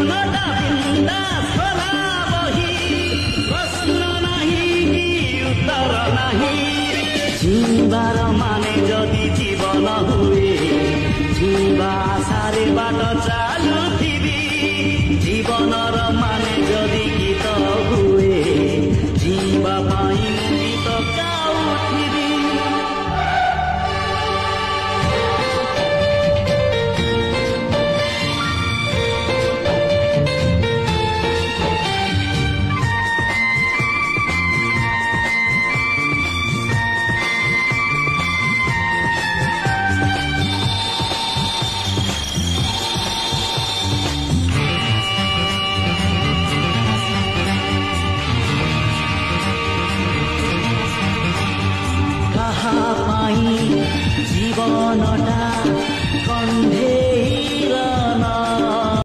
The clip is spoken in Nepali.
जीवनटा बिन्दास होला बही प्रश्न नाही कि उत्तर नाही जीवार माने जदि जीवन हुए जीवा आशारे बाट चालुथिबी जीवनर माने जदि गीत हुए जीवा पाई गीत गाउथिबी जीवनटा